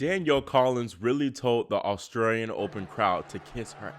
Danielle Collins really told the Australian Open crowd to kiss her.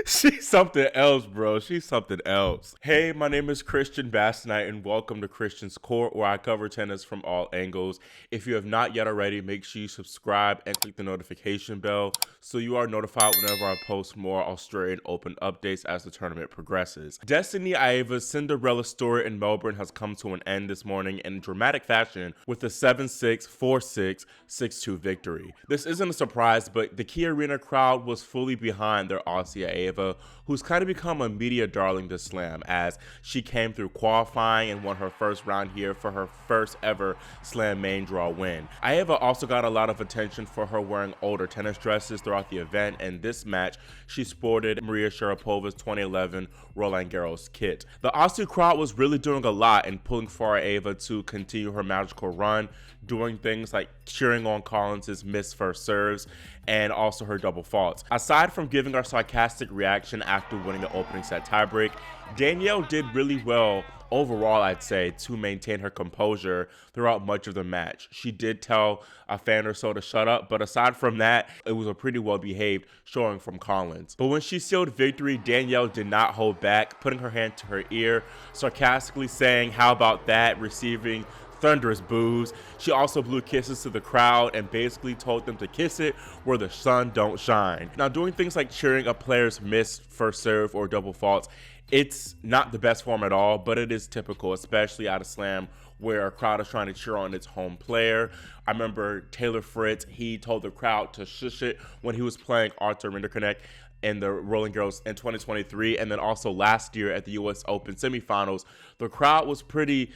She's something else, bro. She's something else. Hey, my name is Christian Destanee, and welcome to Christian's Court, where I cover tennis from all angles. If you have not yet already, make sure you subscribe and click the notification bell so you are notified whenever I post more Australian Open updates as the tournament progresses. Destanee Aiava's Cinderella story in Melbourne has come to an end this morning in dramatic fashion with a 7-6, 4-6, 6-2 victory. This isn't a surprise, but the Key Arena crowd was fully behind their Aussie Aiava, who's kind of become a media darling this slam as she came through qualifying and won her first round here for her first ever slam main draw win. Aiava also got a lot of attention for her wearing older tennis dresses throughout the event, and this match she sported Maria Sharapova's 2011 Roland Garros kit. The Aussie crowd was really doing a lot and pulling for Aiava to continue her magical run, doing things like cheering on Collins' missed first serves and also her double faults. Aside from giving our sarcastic reaction after winning the opening set tiebreak, Danielle did really well overall, I'd say, to maintain her composure throughout much of the match. She did tell a fan or so to shut up, but aside from that, it was a pretty well-behaved showing from Collins. But when she sealed victory, Danielle did not hold back, putting her hand to her ear, sarcastically saying, "How about that?" receiving thunderous boos. She also blew kisses to the crowd and basically told them to kiss it where the sun don't shine. Now, doing things like cheering a player's missed first serve or double faults, it's not the best form at all, but it is typical, especially at a slam where a crowd is trying to cheer on its home player. I remember Taylor Fritz, he told the crowd to shush it when he was playing Arthur Rinderknecht in the Roland Garros in 2023, and then also last year at the U.S. Open semifinals, the crowd was pretty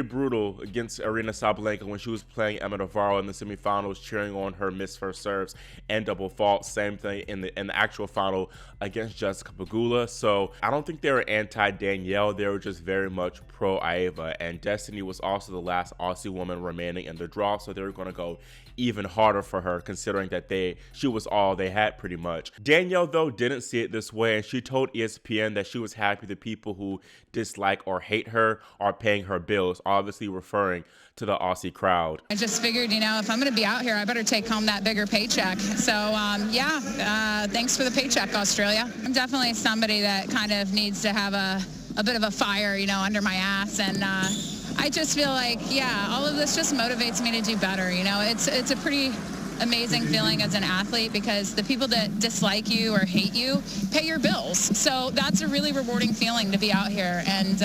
brutal against Aryna Sabalenka when she was playing Amanda Navarro in the semifinals, cheering on her missed first serves and double faults. Same thing in the actual final against Jessica Pegula. So I don't think they were anti-Danielle. They were just very much pro-Aiava, and Destanee was also the last Aussie woman remaining in the draw, so they were going to go even harder for her, considering that she was all they had pretty much. Danielle, though, didn't see it this way, and she told ESPN that she was happy the people who dislike or hate her are paying her bills, obviously referring to the Aussie crowd. I just figured, if I'm going to be out here, I better take home that bigger paycheck. So, thanks for the paycheck, Australia. I'm definitely somebody that kind of needs to have a bit of a fire, under my ass, and I just feel like, all of this just motivates me to do better. It's a pretty amazing feeling as an athlete because the people that dislike you or hate you pay your bills. So that's a really rewarding feeling to be out here. And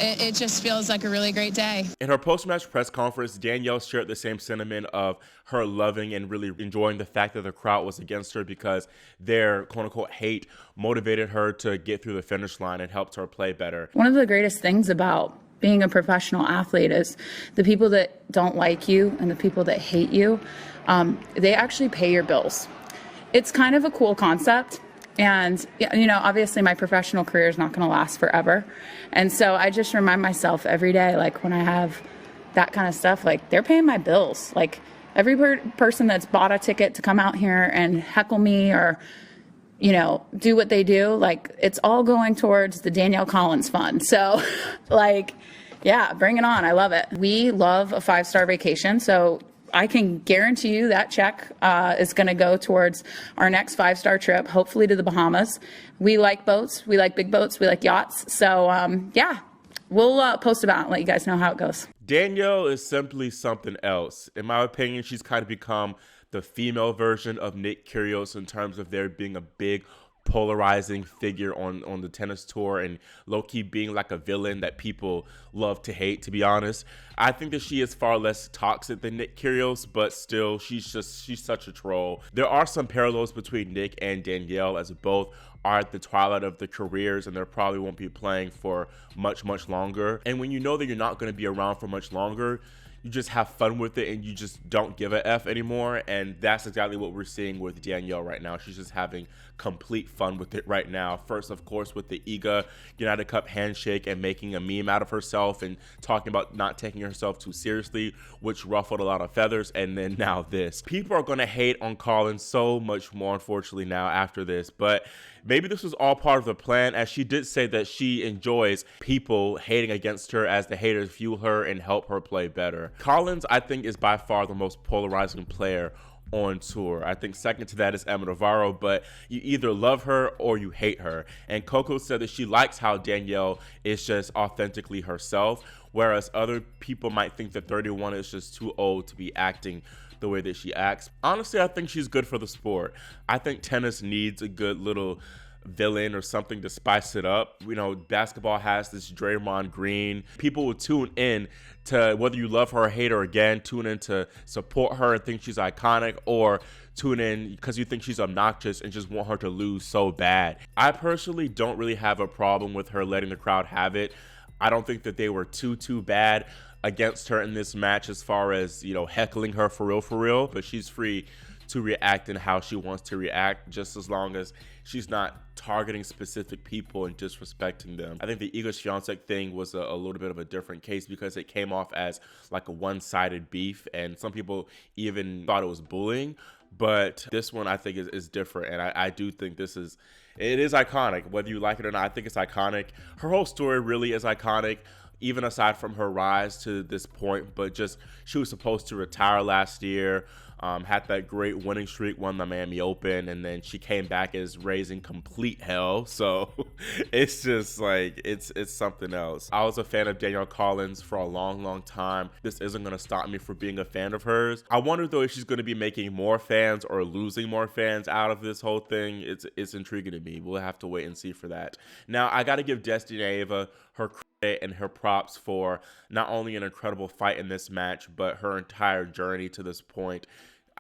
it just feels like a really great day. In her post-match press conference, Danielle shared the same sentiment of her loving and really enjoying the fact that the crowd was against her because their quote-unquote hate motivated her to get through the finish line and helped her play better. One of the greatest things about being a professional athlete is the people that don't like you and the people that hate you, they actually pay your bills. It's kind of a cool concept. And, obviously my professional career is not going to last forever. And so I just remind myself every day, like when I have that kind of stuff, like they're paying my bills. Like every person that's bought a ticket to come out here and heckle me or, do what they do, like it's all going towards the Danielle Collins fund. So bring it on. I love it. We love a 5-star vacation. So I can guarantee you that check is going to go towards our next 5-star trip, hopefully to the Bahamas. We like boats. We like big boats. We like yachts. So, we'll post about it and let you guys know how it goes. Danielle is simply something else. In my opinion, she's kind of become the female version of Nick Kyrgios in terms of there being a big polarizing figure on the tennis tour and low-key being like a villain that people love to hate, to be honest. I think that she is far less toxic than Nick Kyrgios, but still she's such a troll. There are some parallels between Nick and Danielle as both are at the twilight of their careers and they probably won't be playing for much longer. And when you know that you're not going to be around for much longer, you just have fun with it and you just don't give a F anymore. And that's exactly what we're seeing with Danielle right now. She's just having complete fun with it right now. First, of course, with the Iga United Cup handshake and making a meme out of herself and talking about not taking herself too seriously, which ruffled a lot of feathers. And then now this. People are going to hate on Collins so much more, unfortunately, now after this. But maybe this was all part of the plan, as she did say that she enjoys people hating against her as the haters fuel her and help her play better. Collins, I think, is by far the most polarizing player on tour. I think second to that is Amanda Navarro, but you either love her or you hate her. And Coco said that she likes how Danielle is just authentically herself, whereas other people might think that 31 is just too old to be acting the way that she acts. Honestly, I think she's good for the sport. I think tennis needs a good little villain or something to spice it up. You know, basketball has this Draymond Green. People will tune in to, whether you love her or hate her, again, tune in to support her and think she's iconic, or tune in because you think she's obnoxious and just want her to lose so bad. I personally don't really have a problem with her letting the crowd have it. I don't think that they were too bad against her in this match as far as, you know, heckling her for real, but she's free to react in how she wants to react, just as long as she's not targeting specific people and disrespecting them. I think the Iga Swiatek thing was a little bit of a different case because it came off as like a one-sided beef, and some people even thought it was bullying. But this one I think is different, and I do think it is iconic. Whether you like it or not, I think it's iconic. Her whole story really is iconic, even aside from her rise to this point. But just, she was supposed to retire last year, had that great winning streak, won the Miami Open, and then she came back as raising complete hell. So it's just like, it's something else. I was a fan of Danielle Collins for a long time. This isn't going to stop me from being a fan of hers. I wonder though if she's going to be making more fans or losing more fans out of this whole thing. It's intriguing to me. We'll have to wait and see for that. Now, I got to give Destanee Aiava her credit and her props for not only an incredible fight in this match, but her entire journey to this point.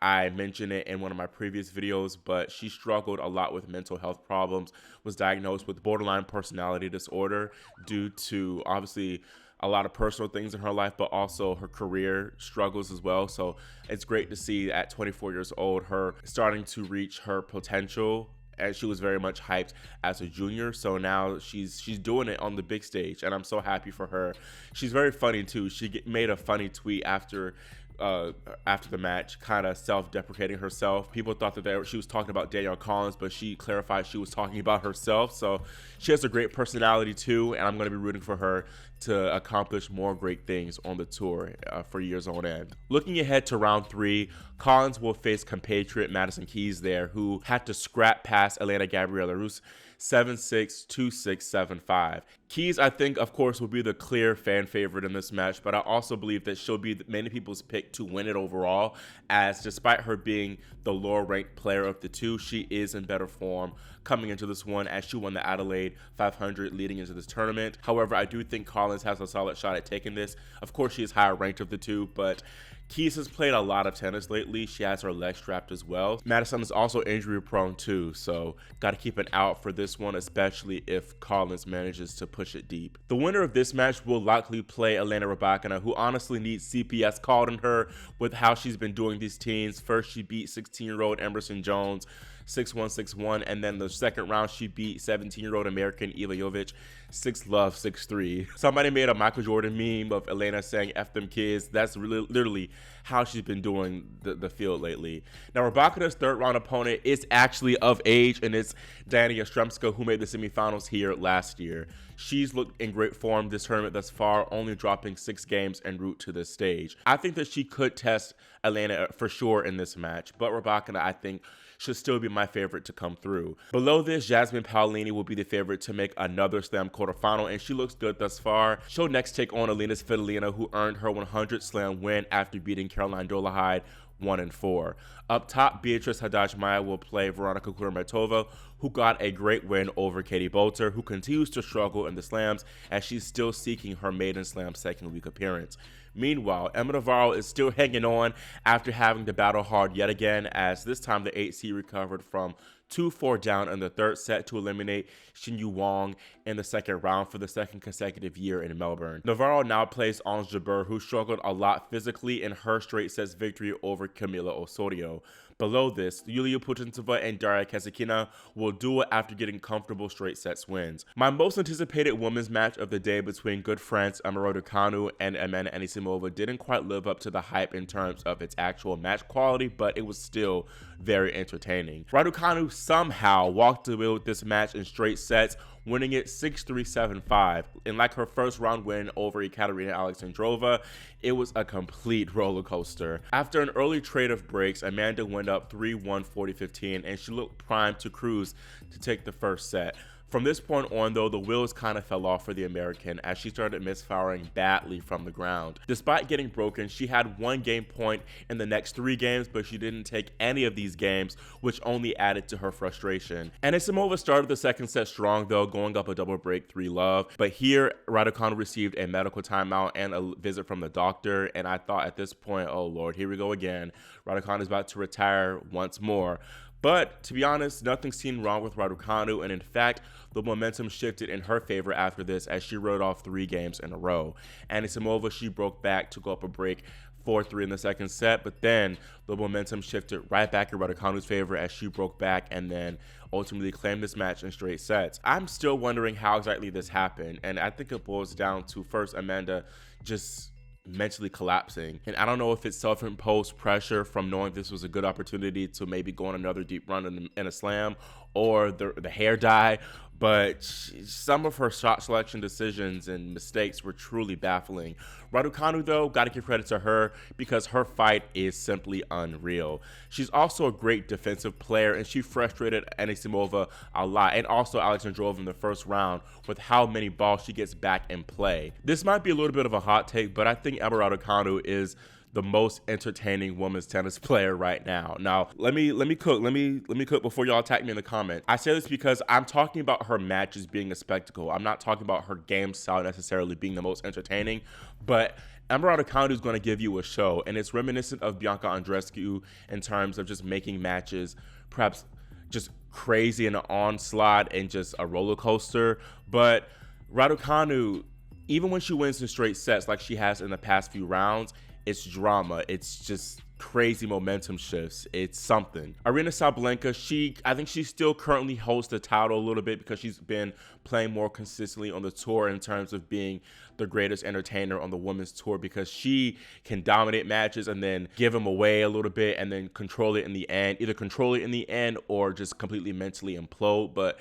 I mentioned it in one of my previous videos, but she struggled a lot with mental health problems, was diagnosed with borderline personality disorder due to obviously a lot of personal things in her life, but also her career struggles as well. So it's great to see at 24 years old, her starting to reach her potential, as she was very much hyped as a junior. So now she's doing it on the big stage, and I'm so happy for her. She's very funny too. She made a funny tweet after the match, kind of self-deprecating herself. People thought that she was talking about Danielle Collins, but she clarified she was talking about herself. So she has a great personality too, and I'm going to be rooting for her to accomplish more great things on the tour for years on end. Looking ahead to round 3, Collins will face compatriot Madison Keys there, who had to scrap past Elena Gabriela Rus 7-6, 2-6, 7-5. Keys, I think, of course, will be the clear fan favorite in this match, but I also believe that she'll be many people's pick to win it overall, as despite her being the lower ranked player of the two, she is in better form coming into this one, as she won the Adelaide 500 leading into this tournament. However, I do think Collins has a solid shot at taking this. Of course, she is higher ranked of the two, but Keys has played a lot of tennis lately. She has her leg strapped as well. Madison is also injury prone too, so got to keep an eye out for this one, especially if Collins manages to push it deep. The winner of this match will likely play Elena Raducanu, who honestly needs CPS called on her with how she's been doing these teens. First, she beat 16-year-old Emerson Jones 6-1, 6-1, and then the second round she beat 17-year-old American Ivajovic 6-love, 6-3. Somebody made a Michael Jordan meme of Elena saying "F them kids." That's really literally how she's been doing the field lately. Now, Raducanu's third round opponent is actually of age, and it's Diana Yastremska, who made the semifinals here last year. She's looked in great form this tournament thus far, only dropping 6 games en route to this stage. I think that she could test Elena for sure in this match, but Raducanu, I think, should still be my favorite to come through. Below this, Jasmine Paolini will be the favorite to make another Slam quarterfinal, and she looks good thus far. She'll next take on Alina Svitolina, who earned her 100 Slam win after beating Caroline Dolehide 1-4. Up top, Beatrice Haddad-Maia will play Veronika Kudermetova, who got a great win over Katie Bolter, who continues to struggle in the slams as she's still seeking her maiden slam second week appearance. Meanwhile, Emma Navarro is still hanging on after having to battle hard yet again, as this time the 8 seed recovered from 2-4 down in the third set to eliminate Xinyu Wang in the second round for the second consecutive year in Melbourne. Navarro now plays Ons Jabeur, who struggled a lot physically in her straight sets victory over Camila Osorio. Below this, Yulia Putintseva and Daria Kasatkina will duel after getting comfortable straight sets wins. My most anticipated women's match of the day between good friends Raducanu and Amanda Anisimova didn't quite live up to the hype in terms of its actual match quality, but it was still very entertaining. Raducanu somehow walked away with this match in straight sets, winning it 6-3, 7-5. And like her first round win over Ekaterina Alexandrova, it was a complete roller coaster. After an early trade of breaks, Amanda went up 3-1, 40-15, and she looked primed to cruise to take the first set. From this point on, though, the wheels kind of fell off for the American as she started misfiring badly from the ground. Despite getting broken, she had 1 game point in the next 3 games, but she didn't take any of these games, which only added to her frustration. Anisimova started the second set strong, though, going up a double break 3-love. But here, Raducanu received a medical timeout and a visit from the doctor, and I thought at this point, oh Lord, here we go again. Raducanu is about to retire once more. But to be honest, nothing seemed wrong with Raducanu, and in fact, the momentum shifted in her favor after this as she rode off 3 games in a row. Anisimova, she broke back to go up a break 4-3 in the second set, but then the momentum shifted right back in Raducanu's favor as she broke back and then ultimately claimed this match in straight sets. I'm still wondering how exactly this happened, and I think it boils down to first Amanda just mentally collapsing. And I don't know if it's self-imposed pressure from knowing this was a good opportunity to maybe go on another deep run in a slam, or the hair dye, but some of her shot selection decisions and mistakes were truly baffling. Raducanu, though, got to give credit to her because her fight is simply unreal. She's also a great defensive player, and she frustrated Anisimova a lot, and also Alexandrova in the first round with how many balls she gets back in play. This might be a little bit of a hot take, but I think Emma Raducanu is the most entertaining women's tennis player right now. Now, let me cook before y'all attack me in the comments. I say this because I'm talking about her matches being a spectacle. I'm not talking about her game style necessarily being the most entertaining, but Emma Raducanu is going to give you a show, and it's reminiscent of Bianca Andreescu in terms of just making matches perhaps just crazy in an onslaught and just a roller coaster. But Raducanu, even when she wins in straight sets like she has in the past few rounds, it's drama. It's just crazy momentum shifts. It's something. Aryna Sabalenka, I think she still currently holds the title a little bit because she's been playing more consistently on the tour in terms of being the greatest entertainer on the women's tour, because she can dominate matches and then give them away a little bit and then control it in the end, either control it in the end or just completely mentally implode. But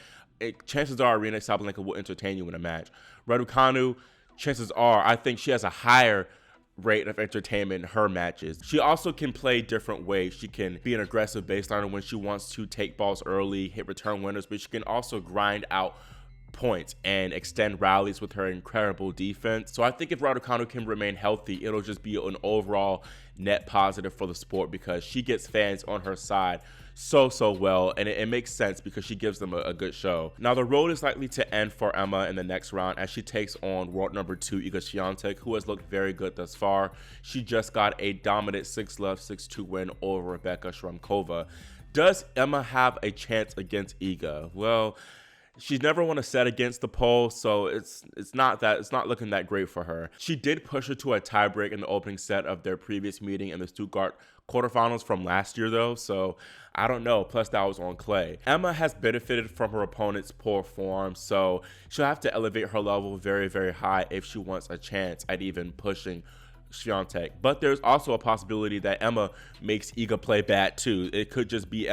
chances are Aryna Sabalenka will entertain you in a match. Raducanu, chances are, I think she has a higher rate of entertainment in her matches. She also can play different ways. She can be an aggressive baseliner when she wants to take balls early, hit return winners, but she can also grind out points and extend rallies with her incredible defense. So I think if Raducanu can remain healthy, it'll just be an overall net positive for the sport because she gets fans on her side so well, and it makes sense because she gives them a good show. Now the road is likely to end for Emma in the next round as she takes on world number 2 Iga Swiatek, who has looked very good thus far. She just got a dominant 6-love, 6-2 win over Rebecca Shremkova. Does Emma have a chance against Iga? Well, she's never won a set against the pole, so it's not looking that great for her. She did push her to a tiebreak in the opening set of their previous meeting in the Stuttgart quarterfinals from last year, though, so I don't know. Plus, that was on clay. Emma has benefited from her opponent's poor form, so she'll have to elevate her level very high if she wants a chance at even pushing Swiatek. But there's also a possibility that Emma makes Iga play bad too. It could just be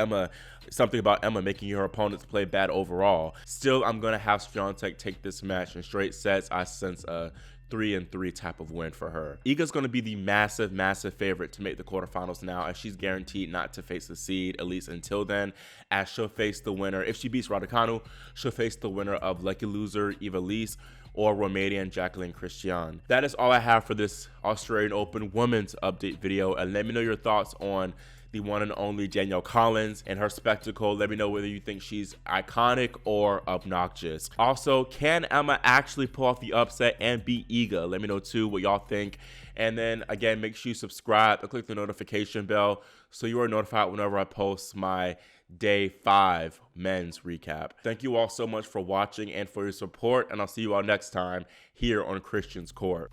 something about Emma making her opponents play bad overall. Still, I'm going to have Swiatek take this match in straight sets. I sense a 3-3 type of win for her. Iga's going to be the massive favorite to make the quarterfinals now, as she's guaranteed not to face the seed, at least until then, as she'll face the winner. If she beats Raducanu, she'll face the winner of lucky loser Eva Lise or Romanian Jacqueline Christian. That is all I have for this Australian Open women's update video, and let me know your thoughts on the one and only Danielle Collins and her spectacle. Let me know whether you think she's iconic or obnoxious. Also, can Emma actually pull off the upset and beat Iga? Let me know too what y'all think. And then again, make sure you subscribe and click the notification bell so you are notified whenever I post my Day 5 men's recap. Thank you all so much for watching and for your support, and I'll see you all next time here on Christian's Court.